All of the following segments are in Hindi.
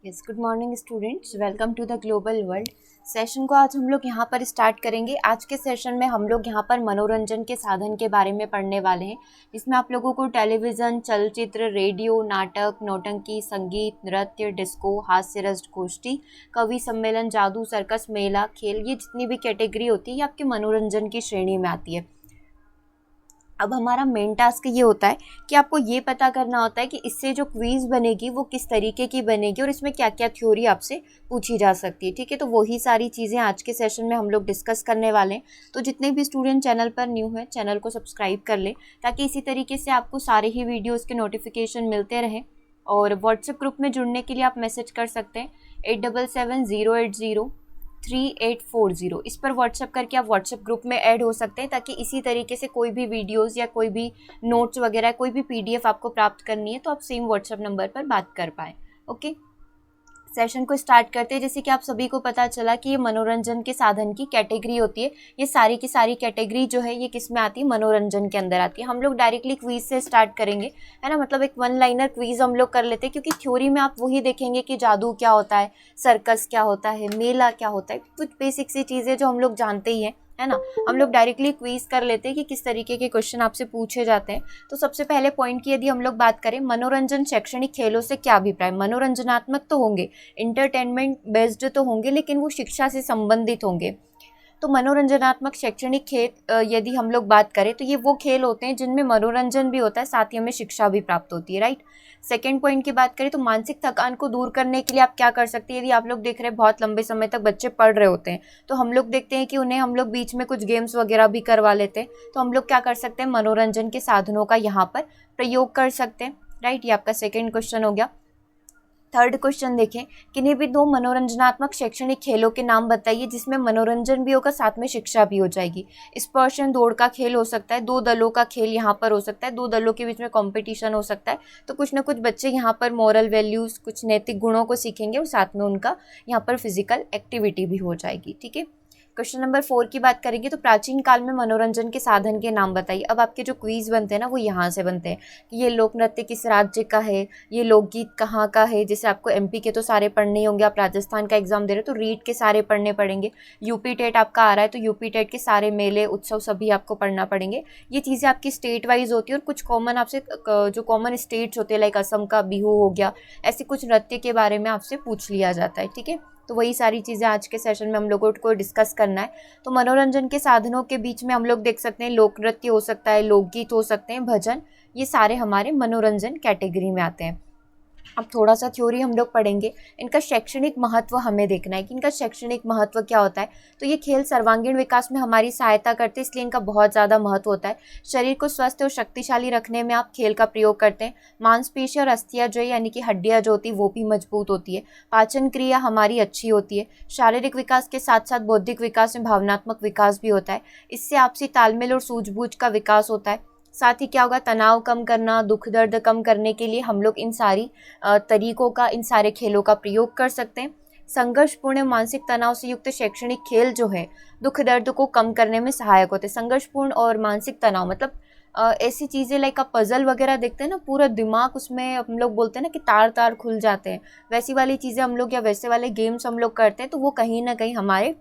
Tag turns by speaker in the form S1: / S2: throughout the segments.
S1: Yes, good morning students, welcome to the global world. Session को आज हम लोग यहाँ पर स्टार्ट करेंगे। आज के सेशन में हम लोग यहाँ पर मनोरंजन के साधन के बारे में पढ़ने वाले हैं, जिसमें आप लोगों को टेलीविज़न, चलचित्र, रेडियो, नाटक, नौटंकी, संगीत, नृत्य, डिस्को, हास्य रस गोष्ठी, कवि सम्मेलन, जादू, सर्कस, मेला, खेल, ये जितनी भी कैटेगरी होती है ये आपके मनोरंजन की श्रेणी में आती है। अब हमारा मेन टास्क ये होता है कि आपको ये पता करना होता है कि इससे जो क्वीज़ बनेगी वो किस तरीके की बनेगी और इसमें क्या क्या थ्योरी आपसे पूछी जा सकती है। ठीक है, तो वही सारी चीज़ें आज के सेशन में हम लोग डिस्कस करने वाले हैं। तो जितने भी स्टूडेंट चैनल पर न्यू हैं, चैनल को सब्सक्राइब कर लें ताकि इसी तरीके से आपको सारे ही वीडियोज़ के नोटिफिकेशन मिलते रहें। और व्हाट्सएप ग्रुप में जुड़ने के लिए आप मैसेज कर सकते हैं 8770803840। इस पर व्हाट्सएप करके आप व्हाट्सएप ग्रुप में ऐड हो सकते हैं ताकि इसी तरीके से कोई भी वीडियोस या कोई भी नोट्स वगैरह, कोई भी पीडीएफ आपको प्राप्त करनी है तो आप सेम व्हाट्सएप नंबर पर बात कर पाएँ। ओके, सेशन को स्टार्ट करते हैं। जैसे कि आप सभी को पता चला कि ये मनोरंजन के साधन की कैटेगरी होती है। ये सारी की सारी कैटेगरी जो है ये किस में आती है? मनोरंजन के अंदर आती है। हम लोग डायरेक्टली क्वीज से स्टार्ट करेंगे, है ना। मतलब एक वन लाइनर क्वीज हम लोग कर लेते हैं, क्योंकि थ्योरी में आप वही देखेंगे कि जादू क्या होता है, सर्कस क्या होता है, मेला क्या होता है, कुछ बेसिक सी चीज़ें जो हम लोग जानते ही हैं, है ना। हम लोग डायरेक्टली क्वीज कर लेते हैं कि किस तरीके के क्वेश्चन आपसे पूछे जाते हैं। तो सबसे पहले पॉइंट की यदि हम लोग बात करें, मनोरंजन शैक्षणिक खेलों से क्या अभिप्राय? मनोरंजनात्मक तो होंगे, इंटरटेनमेंट बेस्ड तो होंगे, लेकिन वो शिक्षा से संबंधित होंगे। तो मनोरंजनात्मक शैक्षणिक खेल यदि हम लोग बात करें तो ये वो खेल होते हैं जिनमें मनोरंजन भी होता है, साथ ही हमें शिक्षा भी प्राप्त होती है, राइट। सेकेंड पॉइंट की बात करें तो मानसिक थकान को दूर करने के लिए आप क्या कर सकते हैं? यदि आप लोग देख रहे हैं बहुत लंबे समय तक बच्चे पढ़ रहे होते हैं तो हम लोग देखते हैं कि उन्हें हम लोग बीच में कुछ गेम्स वगैरह भी करवा लेते हैं। तो हम लोग क्या कर सकते हैं? मनोरंजन के साधनों का यहाँ पर प्रयोग कर सकते हैं, राइट। ये आपका सेकेंड क्वेश्चन हो गया। थर्ड क्वेश्चन देखें, किन्हीं भी दो मनोरंजनात्मक शैक्षणिक खेलों के नाम बताइए जिसमें मनोरंजन भी होगा, साथ में शिक्षा भी हो जाएगी। स्पर्शन दौड़ का खेल हो सकता है, दो दलों का खेल यहाँ पर हो सकता है, दो दलों के बीच में कंपटीशन हो सकता है। तो कुछ ना कुछ बच्चे यहाँ पर मॉरल वैल्यूज़, कुछ नैतिक गुणों को सीखेंगे और साथ में उनका यहाँ पर फिजिकल एक्टिविटी भी हो जाएगी। ठीक है, क्वेश्चन नंबर 4 की बात करेंगे तो प्राचीन काल में मनोरंजन के साधन के नाम बताइए। अब आपके जो क्वीज बनते हैं ना वो यहाँ से बनते हैं कि ये लोक नृत्य किस राज्य का है, ये लोकगीत कहाँ का है। जैसे आपको एमपी के तो सारे पढ़ने ही होंगे, आप राजस्थान का एग्जाम दे रहे हो तो रीट के सारे पढ़ने पड़ेंगे। यूपी टेट आपका आ रहा है तो यूपी टेट के सारे मेले उत्सव सभी आपको पढ़ना पड़ेंगे। ये चीज़ें आपकी स्टेट वाइज होती है और कुछ कॉमन आपसे जो कॉमन स्टेट्स होते हैं लाइक असम का बिहू हो गया, ऐसे कुछ नृत्य के बारे में आपसे पूछ लिया जाता है। ठीक है, तो वही सारी चीज़ें आज के सेशन में हम लोगों को डिस्कस करना है। तो मनोरंजन के साधनों के बीच में हम लोग देख सकते हैं लोक नृत्य हो सकता है, लोकगीत हो सकते हैं, भजन, ये सारे हमारे मनोरंजन कैटेगरी में आते हैं। अब थोड़ा सा थ्योरी हम लोग पढ़ेंगे। इनका शैक्षणिक महत्व हमें देखना है कि इनका शैक्षणिक महत्व क्या होता है। तो ये खेल सर्वांगीण विकास में हमारी सहायता करते हैं, इसलिए इनका बहुत ज़्यादा महत्व होता है। शरीर को स्वस्थ और शक्तिशाली रखने में आप खेल का प्रयोग करते हैं। मांसपेशी और अस्थियाँ जो यानी कि हड्डियाँ जो होती है वो भी मजबूत होती है। पाचन क्रिया हमारी अच्छी होती है। शारीरिक विकास के साथ साथ बौद्धिक विकास में भावनात्मक विकास भी होता है। इससे आपसी तालमेल और सूझबूझ का विकास होता है। साथ ही क्या होगा? तनाव कम करना, दुख दर्द कम करने के लिए हम लोग इन सारी तरीकों का, इन सारे खेलों का प्रयोग कर सकते हैं। संघर्षपूर्ण मानसिक तनाव से युक्त शैक्षणिक खेल जो है दुख दर्द को कम करने में सहायक होते हैं। संघर्षपूर्ण और मानसिक तनाव मतलब ऐसी चीज़ें लाइक आप पजल वगैरह देखते हैं ना, पूरा दिमाग उसमें हम लोग बोलते हैं ना कि तार तार खुल जाते हैं, वैसी वाली चीज़ें हम लोग या वैसे वाले गेम्स हम लोग करते हैं तो वो कहीं ना कहीं हमारे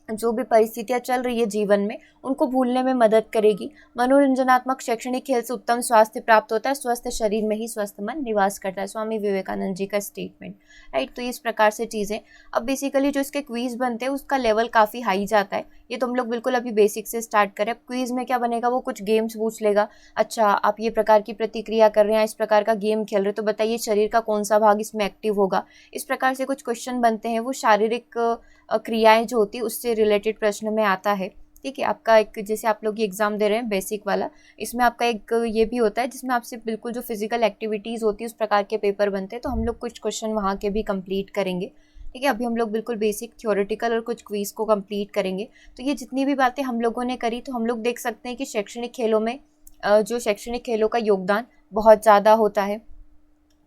S1: जो भी परिस्थितियाँ चल रही है जीवन में उनको भूलने में मदद करेगी। मनोरंजनात्मक शैक्षणिक खेल से उत्तम स्वास्थ्य प्राप्त होता है। स्वस्थ शरीर में ही स्वस्थ मन निवास करता है, स्वामी विवेकानंद जी का स्टेटमेंट, राइट। तो इस प्रकार से चीज़ें। अब बेसिकली जो इसके क्वीज बनते हैं उसका लेवल काफ़ी हाई जाता है। ये तो हम लोग बिल्कुल अभी बेसिक से स्टार्ट करें। अब क्वीज में क्या बनेगा, वो कुछ गेम्स पूछ लेगा। अच्छा, आप ये प्रकार की प्रतिक्रिया कर रहे हैं, इस प्रकार का गेम खेल रहे हैं, तो बताइए शरीर का कौन सा भाग इसमें एक्टिव होगा। इस प्रकार से कुछ क्वेश्चन बनते हैं। वो शारीरिक क्रियाएं जो होती है उससे रिलेटेड प्रश्न में आता है। ठीक है, आपका एक जैसे आप लोग ये एग्जाम दे रहे हैं बेसिक वाला, इसमें आपका एक ये भी होता है जिसमें आपसे बिल्कुल जो फिजिकल एक्टिविटीज़ होती है उस प्रकार के पेपर बनते हैं। तो हम लोग कुछ क्वेश्चन वहाँ के भी कंप्लीट करेंगे। ठीक है, अभी हम लोग बिल्कुल बेसिक थ्योरेटिकल और कुछ क्वीज को कंप्लीट करेंगे। तो ये जितनी भी बातें हम लोगों ने करी तो हम लोग देख सकते हैं कि शैक्षणिक खेलों में जो शैक्षणिक खेलों का योगदान बहुत ज़्यादा होता है।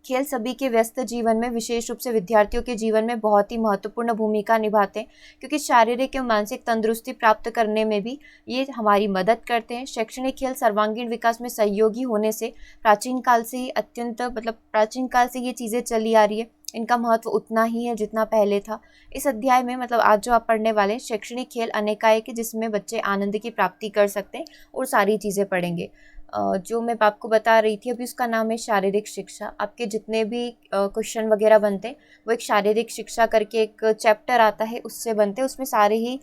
S1: खेल सभी के व्यस्त जीवन में, विशेष रूप से विद्यार्थियों के जीवन में बहुत ही महत्वपूर्ण भूमिका निभाते हैं, क्योंकि शारीरिक एवं मानसिक तंदुरुस्ती प्राप्त करने में भी ये हमारी मदद करते हैं। शैक्षणिक खेल सर्वांगीण विकास में सहयोगी होने से प्राचीन काल से ही प्राचीन काल से ये चीज़ें चली आ रही है। इनका महत्व उतना ही है जितना पहले था। इस अध्याय में मतलब आज जो आप पढ़ने वाले हैं शैक्षणिक खेल अनेकाएक है, जिसमें बच्चे आनंद की प्राप्ति कर सकते हैं और सारी चीज़ें पढ़ेंगे। जो मैं आपको बता रही थी अभी उसका नाम है शारीरिक शिक्षा। आपके जितने भी क्वेश्चन वगैरह बनते हैं वो एक शारीरिक शिक्षा करके एक चैप्टर आता है, उससे बनते हैं। उसमें सारे ही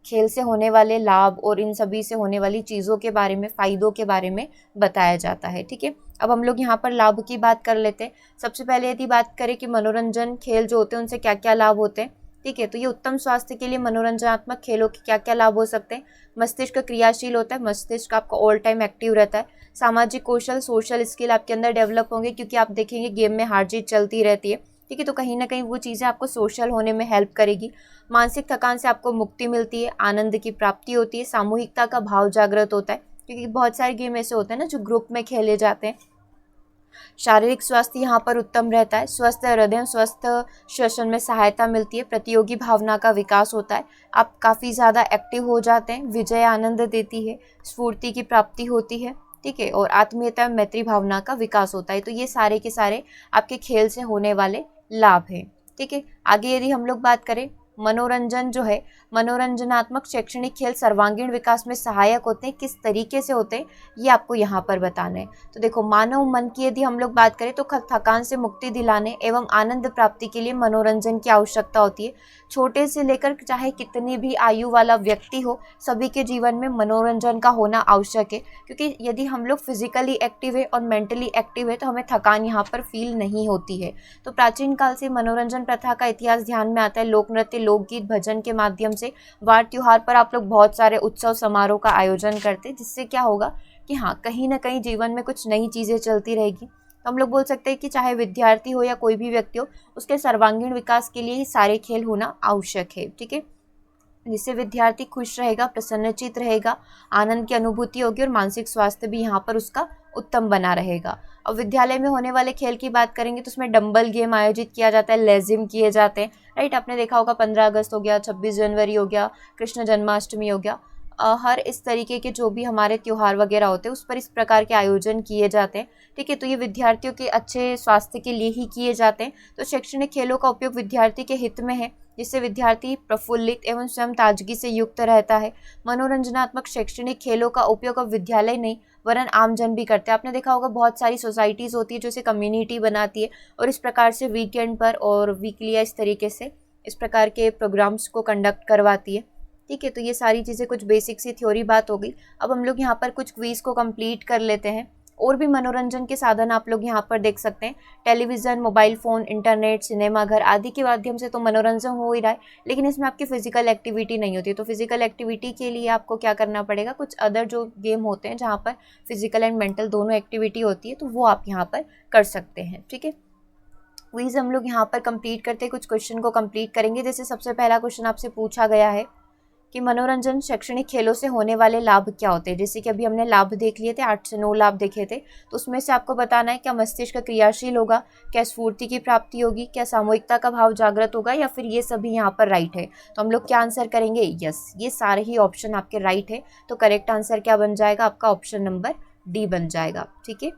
S1: खेल से होने वाले लाभ और इन सभी से होने वाली चीज़ों के बारे में, फ़ायदों के बारे में बताया जाता है। ठीक है, अब हम लोग यहाँ पर लाभ की बात कर लेते हैं। सबसे पहले यदि बात करें कि मनोरंजन खेल जो होते हैं उनसे क्या क्या लाभ होते हैं, ठीक है, तो ये उत्तम स्वास्थ्य के लिए मनोरंजनात्मक खेलों के क्या क्या लाभ हो सकते हैं। मस्तिष्क क्रियाशील होता है, मस्तिष्क आपका ऑल टाइम एक्टिव रहता है। सामाजिक कौशल, सोशल स्किल आपके अंदर डेवलप होंगे, क्योंकि आप देखेंगे गेम में हार जीत चलती रहती है। ठीक है, तो कहीं ना कहीं वो चीज़ें आपको सोशल होने में हेल्प करेगी। मानसिक थकान से आपको मुक्ति मिलती है, आनंद की प्राप्ति होती है, सामूहिकता का भाव जागृत होता है, क्योंकि बहुत सारे गेम ऐसे होते हैं ना जो ग्रुप में खेले जाते हैं। शारीरिक स्वास्थ्य यहाँ पर उत्तम रहता है, स्वस्थ हृदय, स्वस्थ श्वसन में सहायता मिलती है, प्रतियोगी भावना का विकास होता है, आप काफ़ी ज़्यादा एक्टिव हो जाते हैं, विजय आनंद देती है, स्फूर्ति की प्राप्ति होती है, ठीक है, और आत्मीयता मैत्री भावना का विकास होता है। तो ये सारे के सारे आपके खेल से होने वाले लाभ हैं। ठीक है, आगे यदि हम लोग बात करें मनोरंजन जो है, मनोरंजनात्मक शैक्षणिक खेल सर्वांगीण विकास में सहायक होते हैं। किस तरीके से होते हैं ये आपको यहाँ पर बताना है। तो देखो, मानव मन की यदि हम लोग बात करें तो थकान से मुक्ति दिलाने एवं आनंद प्राप्ति के लिए मनोरंजन की आवश्यकता होती है। छोटे से लेकर चाहे कितनी भी आयु वाला व्यक्ति हो, सभी के जीवन में मनोरंजन का होना आवश्यक है, क्योंकि यदि हम लोग फिजिकली एक्टिव है और मेंटली एक्टिव है तो हमें थकान यहाँ पर फील नहीं होती है। तो प्राचीन काल से मनोरंजन प्रथा का इतिहास ध्यान में आता है। लोक नृत्य, लोकगीत, भजन के माध्यम से वार त्योहार पर आप लोग बहुत सारे उत्सव समारोह का आयोजन करते हैं, जिससे क्या होगा कि हाँ, कहीं ना कहीं जीवन में कुछ नई चीज़ें चलती रहेगी। तो हम लोग बोल सकते हैं कि चाहे विद्यार्थी हो या कोई भी व्यक्ति हो, उसके सर्वांगीण विकास के लिए ही सारे खेल होना आवश्यक है। ठीक है, जिससे विद्यार्थी खुश रहेगा, प्रसन्नचित रहेगा, आनंद की अनुभूति होगी और मानसिक स्वास्थ्य भी यहाँ पर उसका उत्तम बना रहेगा। और विद्यालय में होने वाले खेल की बात करेंगे तो उसमें डंबल गेम आयोजित किया जाता है, लेजिम किए जाते हैं, राइट। आपने देखा होगा 15 अगस्त हो गया, 26 जनवरी हो गया, कृष्ण जन्माष्टमी हो गया, हर इस तरीके के जो भी हमारे त्योहार वगैरह होते हैं उस पर इस प्रकार के आयोजन किए जाते हैं। ठीक है, तो ये विद्यार्थियों के अच्छे स्वास्थ्य के लिए ही किए जाते हैं। तो शैक्षणिक खेलों का उपयोग विद्यार्थी के हित में है, जिससे विद्यार्थी प्रफुल्लित एवं स्वयं ताजगी से युक्त रहता है। मनोरंजनात्मक शैक्षणिक खेलों का उपयोग अब विद्यालय नहीं वरन आमजन भी करते हैं। आपने देखा होगा बहुत सारी सोसाइटीज़ होती है जो इसे कम्युनिटी बनाती है और इस प्रकार से वीकेंड पर और वीकली इस तरीके से इस प्रकार के प्रोग्राम्स को कंडक्ट करवाती है। ठीक है, तो ये सारी चीज़ें कुछ बेसिक सी थ्योरी बात हो गई। अब हम लोग यहाँ पर कुछ क्विज को कंप्लीट कर लेते हैं। और भी मनोरंजन के साधन आप लोग यहाँ पर देख सकते हैं। टेलीविज़न, मोबाइल फ़ोन, इंटरनेट, सिनेमाघर आदि के माध्यम से तो मनोरंजन हो ही रहा है, लेकिन इसमें आपकी फिजिकल एक्टिविटी नहीं होती। तो फिजिकल एक्टिविटी के लिए आपको क्या करना पड़ेगा, कुछ अदर जो गेम होते हैं जहाँ पर फिजिकल एंड मेंटल दोनों एक्टिविटी होती है, तो वो आप यहाँ पर कर सकते हैं। ठीक है, क्विज हम लोग यहाँ पर कंप्लीट करते हैं, कुछ क्वेश्चन को कंप्लीट करेंगे। जैसे सबसे पहला क्वेश्चन आपसे पूछा गया है कि मनोरंजन शैक्षणिक खेलों से होने वाले लाभ क्या होते हैं। जैसे कि अभी हमने लाभ देख लिए थे, 8 से 9 लाभ देखे थे, तो उसमें से आपको बताना है क्या मस्तिष्क क्रियाशील होगा, क्या स्फूर्ति की प्राप्ति होगी, क्या सामूहिकता का भाव जागृत होगा, या फिर ये सभी यहाँ पर राइट है। तो हम लोग क्या आंसर करेंगे, यस, ये सारे ही ऑप्शन आपके राइट है। तो करेक्ट आंसर क्या बन जाएगा, आपका ऑप्शन नंबर डी बन जाएगा। ठीक है,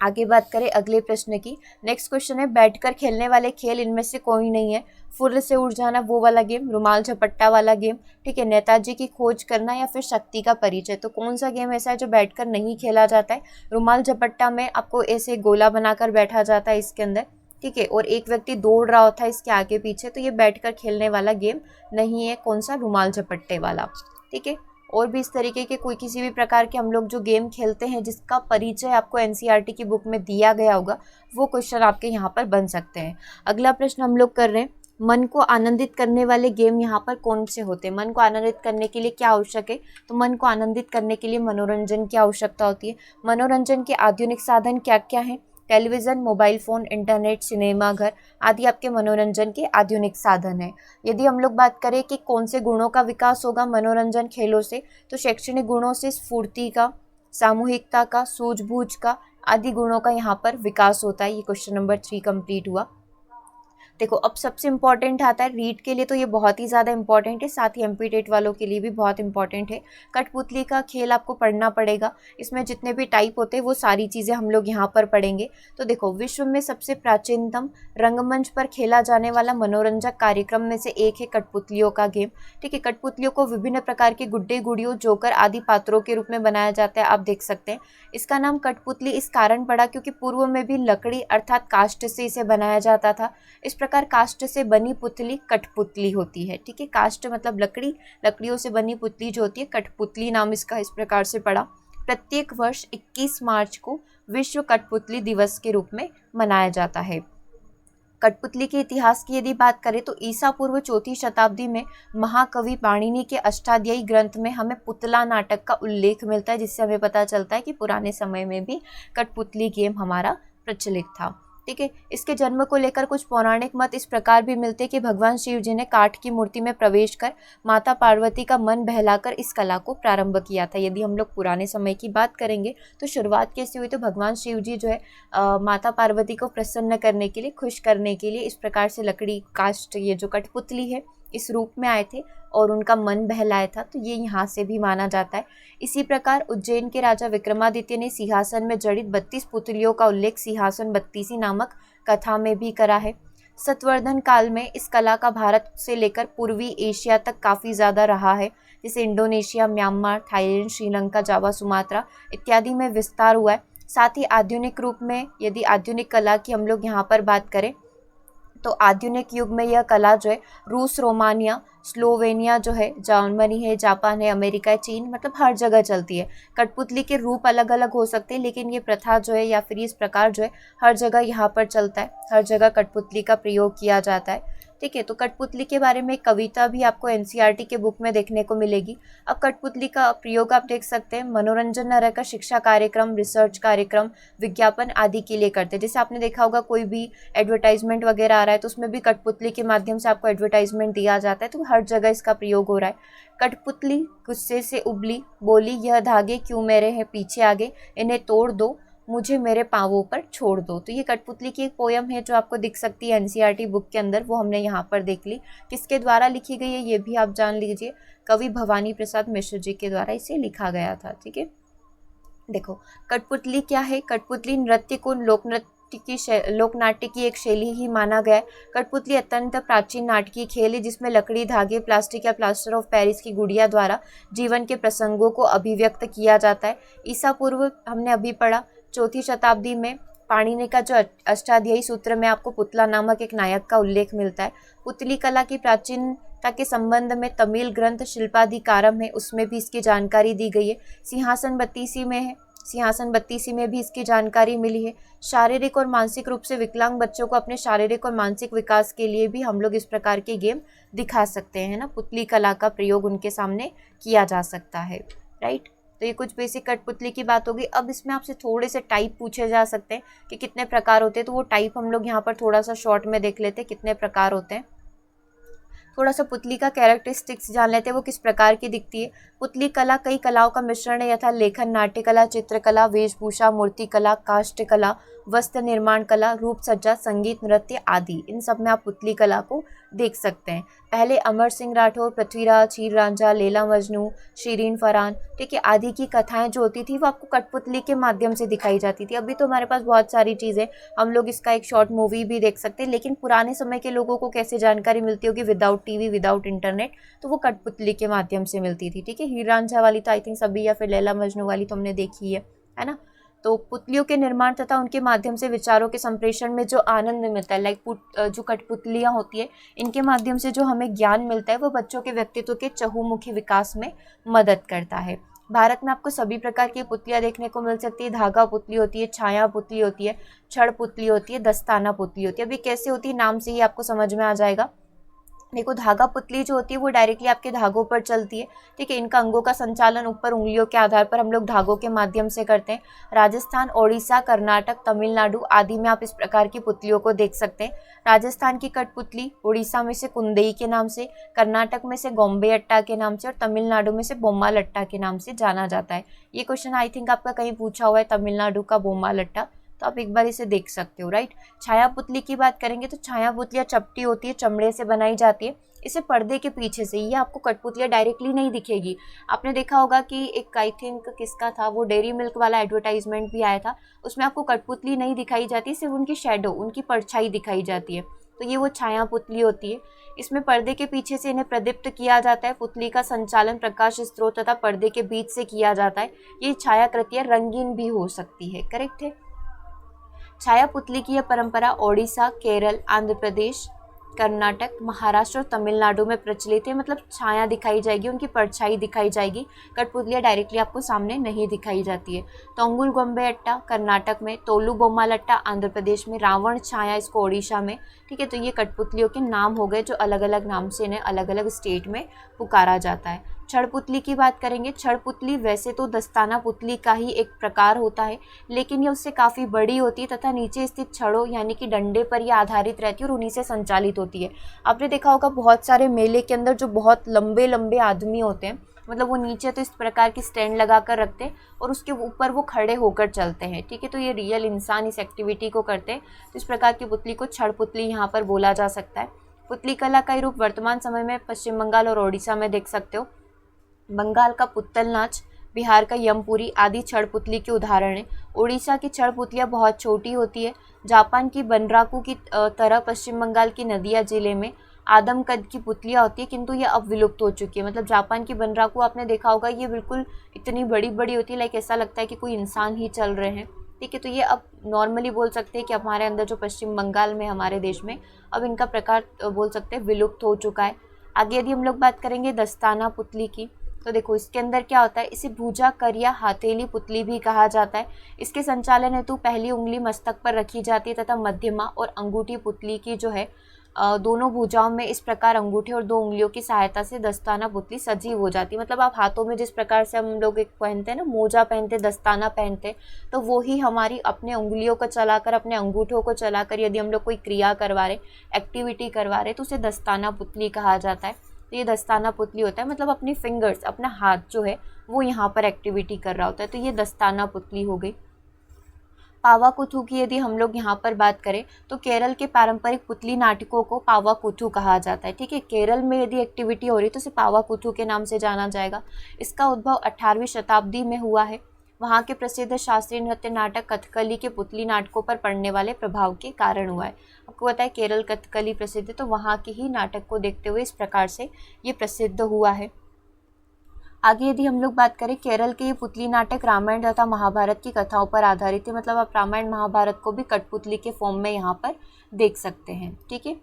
S1: आगे बात करें अगले प्रश्न की। नेक्स्ट क्वेश्चन है, बैठकर खेलने वाले खेल इनमें से कोई नहीं है। फुर्र से उड़ जाना वो वाला गेम, रुमाल झपट्टा वाला गेम, ठीक है, नेताजी की खोज करना, या फिर शक्ति का परिचय। तो कौन सा गेम ऐसा है जो बैठकर नहीं खेला जाता है। रुमाल झपट्टा में आपको ऐसे गोला बनाकर बैठा जाता है इसके अंदर, ठीक है, और एक व्यक्ति दौड़ रहा होता है इसके आगे पीछे, तो ये बैठकर खेलने वाला गेम नहीं है। कौन सा, रुमाल झपट्टे वाला। ठीक है, और भी इस तरीके के कोई किसी भी प्रकार के हम लोग जो गेम खेलते हैं जिसका परिचय आपको एनसीईआरटी की बुक में दिया गया होगा, वो क्वेश्चन आपके यहाँ पर बन सकते हैं। अगला प्रश्न हम लोग कर रहे हैं, मन को आनंदित करने वाले गेम यहाँ पर कौन से होते हैं। मन को आनंदित करने के लिए क्या आवश्यक है, तो मन को आनंदित करने के लिए मनोरंजन की आवश्यकता होती है। मनोरंजन के आधुनिक साधन क्या क्या हैं, टेलीविज़न, मोबाइल फ़ोन, इंटरनेट, सिनेमाघर आदि आपके मनोरंजन के आधुनिक साधन हैं। यदि हम लोग बात करें कि कौन से गुणों का विकास होगा मनोरंजन खेलों से, तो शैक्षणिक गुणों से स्फूर्ति का, सामूहिकता का, सूझबूझ का आदि गुणों का यहाँ पर विकास होता है। ये क्वेश्चन नंबर 3 कंप्लीट हुआ। देखो अब सबसे इम्पॉर्टेंट आता है रीड के लिए, तो ये बहुत ही ज़्यादा इंपॉर्टेंट है, साथ ही एमपी टेट वालों के लिए भी बहुत इंपॉर्टेंट है। कठपुतली का खेल आपको पढ़ना पड़ेगा, इसमें जितने भी टाइप होते हैं वो सारी चीज़ें हम लोग यहाँ पर पढ़ेंगे। तो देखो विश्व में सबसे प्राचीनतम रंगमंच पर खेला जाने वाला मनोरंजक कार्यक्रम में से एक है कठपुतलियों का गेम। ठीक है, कठपुतलियों को विभिन्न प्रकार के गुड्डे गुड़ियों जोकर आदि पात्रों के रूप में बनाया जाता है, आप देख सकते हैं। इसका नाम कठपुतली इस कारण पड़ा क्योंकि पूर्व में भी लकड़ी अर्थात काष्ठ से इसे बनाया जाता था। इस प्रकार काष्ठ से बनी पुतली कठपुतली होती है। ठीक है, काष्ठ मतलब लकड़ी, लकड़ियों से बनी पुतली जो होती है कठपुतली नाम इसका इस प्रकार से पड़ा। प्रत्येक वर्ष 21 मार्च को विश्व कठपुतली दिवस के रूप में मनाया जाता है। कठपुतली के इतिहास की यदि बात करें तो ईसा पूर्व 4वीं शताब्दी में महाकवि पाणिनि के अष्टाध्यायी ग्रंथ में हमें पुतला नाटक का उल्लेख मिलता है, जिससे हमें पता चलता है कि पुराने समय में भी कठपुतली गेम हमारा प्रचलित था। ठीक है, इसके जन्म को लेकर कुछ पौराणिक मत इस प्रकार भी मिलते हैं कि भगवान शिव जी ने काठ की मूर्ति में प्रवेश कर माता पार्वती का मन बहलाकर इस कला को प्रारंभ किया था। यदि हम लोग पुराने समय की बात करेंगे तो शुरुआत कैसे हुई, तो भगवान शिव जी जो है माता पार्वती को प्रसन्न करने के लिए, खुश करने के लिए इस प्रकार से लकड़ी काष्ठ ये जो कठपुतली है इस रूप में आए थे और उनका मन बहलाया था, तो ये यहाँ से भी माना जाता है। इसी प्रकार उज्जैन के राजा विक्रमादित्य ने सिंहासन में जड़ित 32 पुतलियों का उल्लेख सिंहासन 32 नामक कथा में भी करा है। सतवर्धन काल में इस कला का भारत से लेकर पूर्वी एशिया तक काफ़ी ज़्यादा रहा है, जैसे इंडोनेशिया, म्यांमार, थाईलैंड, श्रीलंका, जावा, सुमात्रा इत्यादि में विस्तार हुआ है। साथ ही आधुनिक रूप में यदि आधुनिक कला की हम लोग यहाँ पर बात करें तो आधुनिक युग में यह कला जो है रूस, रोमानिया, स्लोवेनिया जो है, जर्मनी है, जापान है, अमेरिका है, चीन, मतलब हर जगह चलती है। कठपुतली के रूप अलग अलग हो सकते हैं लेकिन ये प्रथा जो है या फिर इस प्रकार जो है हर जगह यहाँ पर चलता है, हर जगह कठपुतली का प्रयोग किया जाता है। ठीक है, तो कठपुतली के बारे में एक कविता भी आपको एनसीईआरटी के बुक में देखने को मिलेगी। अब कठपुतली का प्रयोग आप देख सकते हैं मनोरंजन न रहकर शिक्षा कार्यक्रम, रिसर्च कार्यक्रम, विज्ञापन आदि के लिए करते हैं। जैसे आपने देखा होगा कोई भी एडवर्टाइजमेंट वगैरह आ रहा है तो उसमें भी कठपुतली के माध्यम से आपको एडवर्टाइजमेंट दिया जाता है, तो हर जगह इसका प्रयोग हो रहा है। कठपुतली गुस्से से उबली, बोली यह धागे क्यों मेरे हैं पीछे आगे, इन्हें तोड़ दो, मुझे मेरे पाँवों पर छोड़ दो। तो ये कठपुतली की एक पोयम है जो आपको दिख सकती है एनसीईआरटी बुक के अंदर, वो हमने यहाँ पर देख ली। किसके द्वारा लिखी गई है ये भी आप जान लीजिए, कवि भवानी प्रसाद मिश्र जी के द्वारा इसे लिखा गया था। ठीक है, देखो कठपुतली क्या है, कठपुतली नृत्य को लोकनाट्य की एक शैली ही माना गया है। कठपुतली अत्यंत प्राचीन नाटकीय खेल है जिसमें लकड़ी, धागे, प्लास्टिक या प्लास्टर ऑफ पेरिस की गुड़िया द्वारा जीवन के प्रसंगों को अभिव्यक्त किया जाता है। ईसा पूर्व हमने अभी पढ़ा 4वीं शताब्दी में पाणिनि का जो अष्टाध्यायी सूत्र में आपको पुतला नामक एक नायक का उल्लेख मिलता है। पुतली कला की प्राचीनता के संबंध में तमिल ग्रंथ शिल्पाधिकारम है, उसमें भी इसकी जानकारी दी गई है। सिंहासन 32 में है, सिंहासन 32 में भी इसकी जानकारी मिली है। शारीरिक और मानसिक रूप से विकलांग बच्चों को अपने शारीरिक और मानसिक विकास के लिए भी हम लोग इस प्रकार के गेम दिखा सकते हैं ना, पुतली कला का प्रयोग उनके सामने किया जा सकता है। राइट, तो ये कुछ बेसिक कठपुतली की बात होगी। अब इसमें आपसे थोड़े से टाइप पूछे जा सकते हैं कि कितने प्रकार होते हैं, तो वो टाइप हम लोग यहाँ पर थोड़ा सा शॉर्ट में देख लेते हैं कितने प्रकार होते हैं। थोड़ा सा पुतली का कैरेक्टरिस्टिक्स जान लेते हैं, वो किस प्रकार की दिखती है। पुतली कला कई कलाओं का मिश्रण है, यथा लेखन, नाट्य कला, चित्रकला, वेशभूषा, मूर्ति कला, काष्ठ कला, वस्त्र निर्माण कला, रूप सज्जा, संगीत, नृत्य आदि, इन सब में आप पुतली कला को देख सकते हैं। पहले अमर सिंह राठौर, पृथ्वीराज, हीर रांझा, लैला मजनू, शीरीन फरहान, ठीक है, आदि की कथाएं जो होती थी वो आपको कठपुतली के माध्यम से दिखाई जाती थी। अभी तो हमारे पास बहुत सारी चीज़ें, हम लोग इसका एक शॉर्ट मूवी भी देख सकते हैं, लेकिन पुराने समय के लोगों को कैसे जानकारी मिलती होगी विदाउट टीवी, विदाउट इंटरनेट, तो वो कठपुतली के माध्यम से मिलती थी। ठीक है, हीर रांझा वाली तो आई थिंक सभी, या फिर लैला मजनू वाली तो हमने देखी है ना। तो पुतलियों के निर्माण तथा उनके माध्यम से विचारों के संप्रेषण में जो आनंद मिलता है, लाइक जो कठपुतलियाँ होती है इनके माध्यम से जो हमें ज्ञान मिलता है वो बच्चों के व्यक्तित्व के चहुमुखी विकास में मदद करता है। भारत में आपको सभी प्रकार की पुतलियाँ देखने को मिल सकती है। धागा पुतली होती है, छाया पुतली होती है, छड़ पुतली होती है, दस्ताना पुतली होती है। अभी कैसे होती है नाम से ही आपको समझ में आ जाएगा। देखो धागा पुतली जो होती है वो डायरेक्टली आपके धागों पर चलती है। ठीक है, इनका अंगों का संचालन ऊपर उंगलियों के आधार पर हम लोग धागों के माध्यम से करते हैं। राजस्थान, ओडिशा, कर्नाटक, तमिलनाडु आदि में आप इस प्रकार की पुतलियों को देख सकते हैं। राजस्थान की कठपुतली उड़ीसा में से कुंदई के नाम से, कर्नाटक में से गोम्बे अट्टा के नाम से और तमिलनाडु में से बोम्माल अट्टा के नाम से जाना जाता है। ये क्वेश्चन आई थिंक आपका कहीं पूछा हुआ है, तमिलनाडु का बोम्माल अट्टा, तो आप एक बार इसे देख सकते हो, राइट। छाया पुतली की बात करेंगे तो छाया पुतलियाँ चपटी होती है, चमड़े से बनाई जाती है, इसे पर्दे के पीछे से, ये आपको कठपुतलियाँ डायरेक्टली नहीं दिखेगी। आपने देखा होगा कि एक आई थिंक किसका था वो, डेयरी मिल्क वाला एडवर्टाइजमेंट भी आया था, उसमें आपको कठपुतली नहीं दिखाई जाती, सिर्फ उनकी शेडो, उनकी परछाई दिखाई जाती है। तो ये वो छाया पुतली होती है। इसमें पर्दे के पीछे से इन्हें प्रदीप्त किया जाता है। पुतली का संचालन प्रकाश स्रोत तथा पर्दे के बीच से किया जाता है। ये छायाकृतियाँ रंगीन भी हो सकती है, करेक्ट है। छाया पुतली की यह परंपरा ओडिशा, केरल, आंध्र प्रदेश, कर्नाटक, महाराष्ट्र और तमिलनाडु में प्रचलित है। मतलब छाया दिखाई जाएगी, उनकी परछाई दिखाई जाएगी, कठपुतलियाँ डायरेक्टली आपको सामने नहीं दिखाई जाती है। तोंगुल गोम्बे अट्टा कर्नाटक में, तोलू बोम्माल अट्टा आंध्र प्रदेश में, रावण छाया इसको ओडिशा में, ठीक है। तो ये कठपुतलियों के नाम हो गए जो अलग अलग नाम से इन्हें अलग अलग स्टेट में पुकारा जाता है। छड़ पुतली की बात करेंगे। छड़ पुतली वैसे तो दस्ताना पुतली का ही एक प्रकार होता है, लेकिन ये उससे काफ़ी बड़ी होती है तथा नीचे स्थित छड़ों यानी कि डंडे पर यह आधारित रहती है और उन्हीं से संचालित होती है। आपने देखा होगा बहुत सारे मेले के अंदर जो बहुत लंबे लंबे आदमी होते हैं, मतलब वो नीचे तो इस प्रकार की स्टैंड लगा कर रखते हैं और उसके ऊपर वो खड़े होकर चलते हैं, ठीक है। तो ये रियल इंसान इस एक्टिविटी को करते हैं। तो इस प्रकार की पुतली को छड़ पुतली यहाँ पर बोला जा सकता है। पुतली कला का रूप वर्तमान समय में पश्चिम बंगाल और ओडिशा में देख सकते हो। बंगाल का पुत्तल नाच, बिहार का यमपुरी आदि छड़ पुतली के उदाहरण हैं। उड़ीसा की छड़ पुतलियाँ बहुत छोटी होती है। जापान की बनराकू की तरह पश्चिम बंगाल की नदिया जिले में आदम कद की पुतलियाँ होती है, किंतु ये अब विलुप्त हो चुकी है। मतलब जापान की बनराकू आपने देखा होगा, ये बिल्कुल इतनी बड़ी बड़ी होती है, लाइक ऐसा लगता है कि कोई इंसान ही चल रहे हैं, ठीक है। तो ये अब नॉर्मली बोल सकते हैं कि हमारे अंदर जो पश्चिम बंगाल में हमारे देश में अब इनका प्रकार बोल सकते हैं विलुप्त हो चुका है। आगे यदि हम लोग बात करेंगे दस्ताना पुतली की, तो देखो इसके अंदर क्या होता है, इसे भुजा कर या हथेली पुतली भी कहा जाता है। इसके संचालन हेतु पहली उंगली मस्तक पर रखी जाती है तथा मध्यमा और अंगूठी पुतली की जो है दोनों भुजाओं में इस प्रकार अंगूठे और दो उंगलियों की सहायता से दस्ताना पुतली सजीव हो जाती है। मतलब आप हाथों में जिस प्रकार से हम लोग एक पहनते हैं ना, मोजा पहनते, दस्ताना पहनते, तो वो ही हमारी अपने उंगलियों को चलाकर, अपने अंगूठों को चलाकर यदि हम लोग कोई क्रिया करवा रहे, एक्टिविटी करवा रहे, तो उसे दस्ताना पुतली कहा जाता है। तो ये दस्ताना पुतली होता है, मतलब अपनी फिंगर्स, अपना हाथ जो है वो यहाँ पर एक्टिविटी कर रहा होता है। तो ये दस्ताना पुतली हो गई। पावाकुथु की यदि हम लोग यहाँ पर बात करें तो केरल के पारंपरिक पुतली नाटकों को पावाकुथु कहा जाता है, ठीक है। केरल में यदि एक्टिविटी हो रही तो इसे पावाकुथु के नाम से जाना जाएगा। इसका उद्भव 18वीं शताब्दी में हुआ है। वहाँ के प्रसिद्ध शास्त्रीय नृत्य नाटक कथकली के पुतली नाटकों पर पड़ने वाले प्रभाव के कारण हुआ है। आपको पता है केरल कथकली प्रसिद्ध है, तो वहाँ के ही नाटक को देखते हुए इस प्रकार से ये प्रसिद्ध हुआ है। आगे यदि हम लोग बात करें, केरल के ये पुतली नाटक रामायण तथा महाभारत की कथाओं पर आधारित है। मतलब आप रामायण महाभारत को भी कठपुतली के फॉर्म में यहाँ पर देख सकते हैं, ठीक है।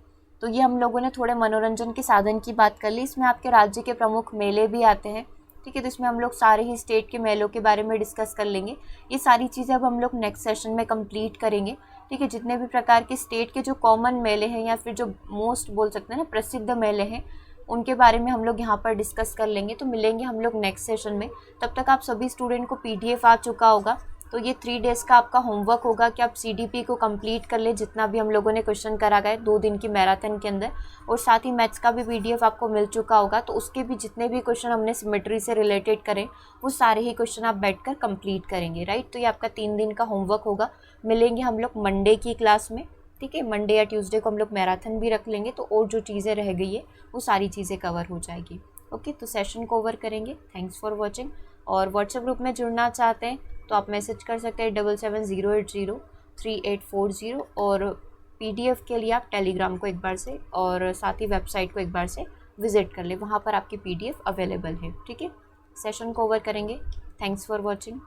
S1: तो ये हम लोगों ने थोड़े मनोरंजन के साधन की बात कर ली। इसमें आपके राज्य के प्रमुख मेले भी आते हैं, ठीक है। तो इसमें हम लोग सारे ही स्टेट के मेलों के बारे में डिस्कस कर लेंगे। ये सारी चीज़ें अब हम लोग नेक्स्ट सेशन में कंप्लीट करेंगे, ठीक है। जितने भी प्रकार के स्टेट के जो कॉमन मेले हैं या फिर जो मोस्ट बोल सकते हैं ना प्रसिद्ध मेले हैं, उनके बारे में हम लोग यहाँ पर डिस्कस कर लेंगे। तो मिलेंगे हम लोग नेक्स्ट सेशन में। तब तक आप सभी स्टूडेंट को PDF आ चुका होगा। तो ये 3 डेज़ का आपका होमवर्क होगा कि आप CDP को कंप्लीट कर ले, जितना भी हम लोगों ने क्वेश्चन करा गया 2 दिन की मैराथन के अंदर। और साथ ही मैथ्स का भी PDF आपको मिल चुका होगा। तो उसके भी जितने भी क्वेश्चन हमने सिमेट्री से रिलेटेड करें, वो सारे ही क्वेश्चन आप बैठकर कंप्लीट करेंगे, राइट। तो ये आपका 3 दिन का होमवर्क होगा। मिलेंगे हम लोग मंडे की क्लास में, ठीक है। मंडे या ट्यूसडे को हम लोग मैराथन भी रख लेंगे, तो और जो चीज़ें रह गई है वो सारी चीज़ें कवर हो जाएगी। ओके, तो सेशन को ओवर करेंगे। Thanks for watching. और व्हाट्सएप ग्रुप में जुड़ना चाहते हैं तो आप मैसेज कर सकते हैं 7708033840। और PDF के लिए आप टेलीग्राम को एक बार से और साथ ही वेबसाइट को एक बार से विजिट कर ले, वहाँ पर आपकी PDF अवेलेबल है, ठीक है। सेशन को ओवर करेंगे। Thanks for watching.